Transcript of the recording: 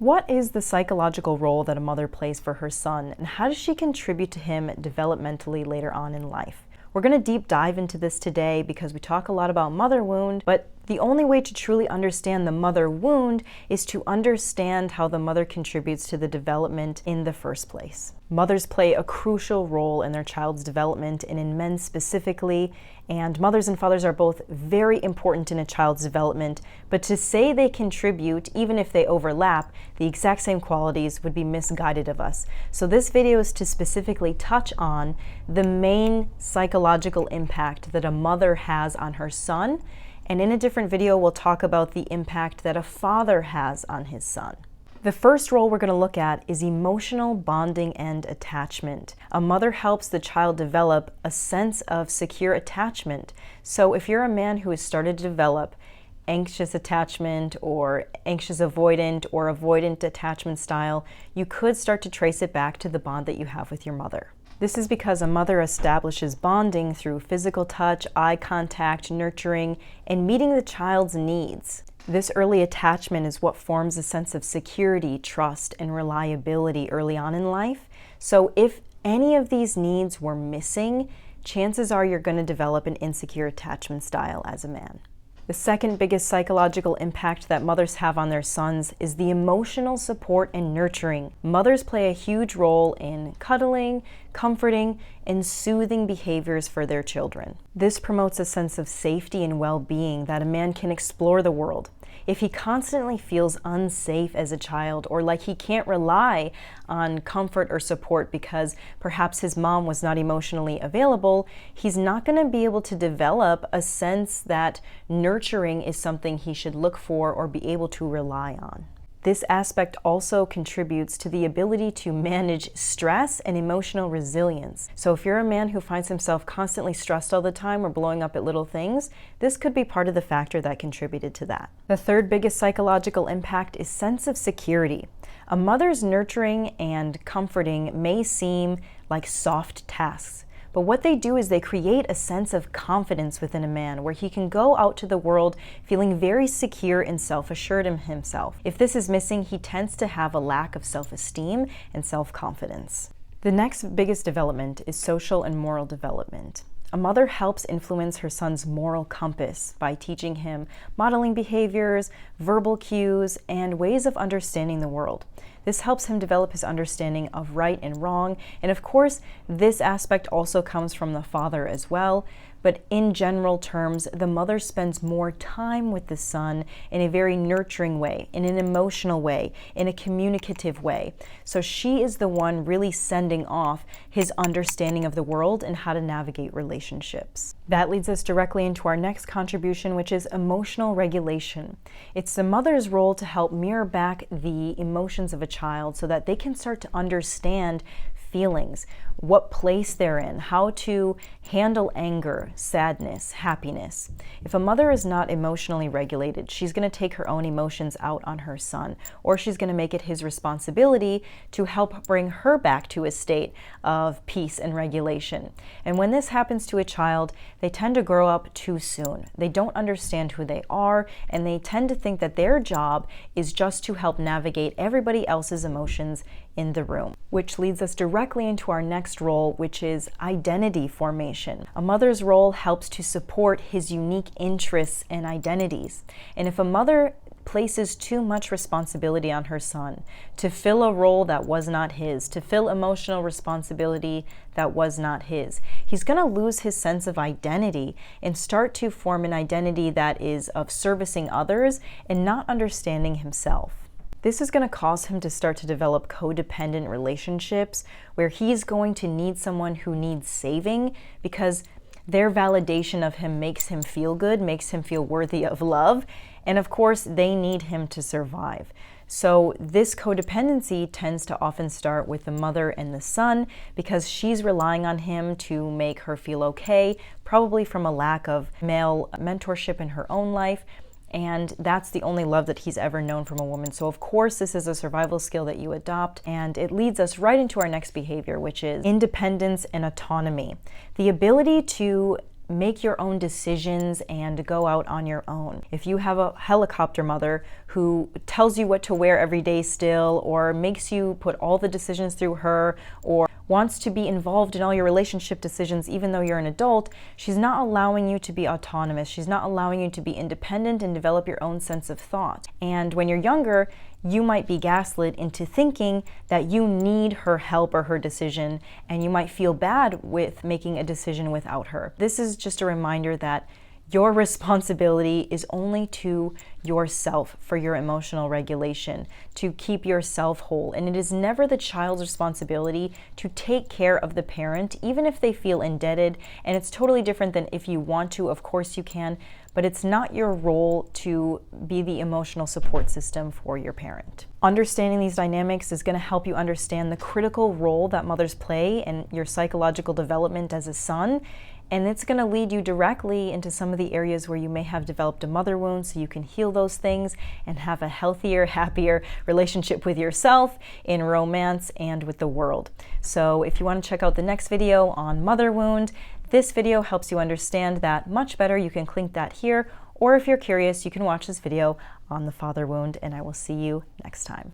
what is the psychological role that a mother plays for her son, and how does she contribute to him developmentally later on in life? We're going to deep dive into this today because we talk a lot about mother wound, but the only way to truly understand the mother wound is to understand how the mother contributes to the development in the first place. Mothers play a crucial role in their child's development and in men specifically, and mothers and fathers are both very important in a child's development, but to say they contribute, even if they overlap, the exact same qualities would be misguided of us. So this video is to specifically touch on the main psychological impact that a mother has on her son, and in a different video we'll talk about the impact that a father has on his son. The first role we're going to look at is emotional bonding and attachment. A mother helps the child develop a sense of secure attachment. So if you're a man who has started to develop anxious attachment or anxious avoidant or avoidant attachment style, you could start to trace it back to the bond that you have with your mother. This is because a mother establishes bonding through physical touch, eye contact, nurturing, and meeting the child's needs. This early attachment is what forms a sense of security, trust, and reliability early on in life. So if any of these needs were missing, chances are you're going to develop an insecure attachment style as a man. The second biggest psychological impact that mothers have on their sons is the emotional support and nurturing. Mothers play a huge role in cuddling, comforting, and soothing behaviors for their children. This promotes a sense of safety and well-being that a man can explore the world. If he constantly feels unsafe as a child or like he can't rely on comfort or support because perhaps his mom was not emotionally available, he's not going to be able to develop a sense that nurturing is something he should look for or be able to rely on. This aspect also contributes to the ability to manage stress and emotional resilience. So if you're a man who finds himself constantly stressed all the time or blowing up at little things, this could be part of the factor that contributed to that. The third biggest psychological impact is sense of security. A mother's nurturing and comforting may seem like soft tasks, but what they do is they create a sense of confidence within a man where he can go out to the world feeling very secure and self-assured in himself. If this is missing, he tends to have a lack of self-esteem and self-confidence. The next biggest development is social and moral development. A mother helps influence her son's moral compass by teaching him modeling behaviors, verbal cues, and ways of understanding the world. This helps him develop his understanding of right and wrong, and of course, this aspect also comes from the father as well. But in general terms, the mother spends more time with the son in a very nurturing way, in an emotional way, in a communicative way. So she is the one really sending off his understanding of the world and how to navigate relationships. That leads us directly into our next contribution, which is emotional regulation. It's the mother's role to help mirror back the emotions of a child so that they can start to understand feelings, what place they're in, how to handle anger, sadness, happiness. If a mother is not emotionally regulated, she's going to take her own emotions out on her son, or she's going to make it his responsibility to help bring her back to a state of peace and regulation. And when this happens to a child, they tend to grow up too soon. They don't understand who they are, and they tend to think that their job is just to help navigate everybody else's emotions in the room, which leads us directly into our next role, which is identity formation. A mother's role helps to support his unique interests and identities. And if a mother places too much responsibility on her son to fill a role that was not his, to fill emotional responsibility that was not his, he's going to lose his sense of identity and start to form an identity that is of servicing others and not understanding himself. This is going to cause him to start to develop codependent relationships where he's going to need someone who needs saving because their validation of him makes him feel good, makes him feel worthy of love, and of course they need him to survive. So this codependency tends to often start with the mother and the son because she's relying on him to make her feel okay, probably from a lack of male mentorship in her own life. And that's the only love that he's ever known from a woman. So of course this is a survival skill that you adopt, and it leads us right into our next behavior, which is independence and autonomy. The ability to make your own decisions and go out on your own. If you have a helicopter mother who tells you what to wear every day still, or makes you put all the decisions through her, or wants to be involved in all your relationship decisions even though you're an adult, she's not allowing you to be autonomous. She's not allowing you to be independent and develop your own sense of thought. And when you're younger, you might be gaslit into thinking that you need her help or her decision, and you might feel bad with making a decision without her. This is just a reminder that your responsibility is only to yourself for your emotional regulation, to keep yourself whole. And it is never the child's responsibility to take care of the parent, even if they feel indebted. And it's totally different than if you want to, of course you can, but it's not your role to be the emotional support system for your parent. Understanding these dynamics is going to help you understand the critical role that mothers play in your psychological development as a son. And it's going to lead you directly into some of the areas where you may have developed a mother wound, so you can heal those things and have a healthier, happier relationship with yourself, in romance, and with the world. So if you want to check out the next video on mother wound, this video helps you understand that much better. You can click that here, or if you're curious, you can watch this video on the father wound, and I will see you next time.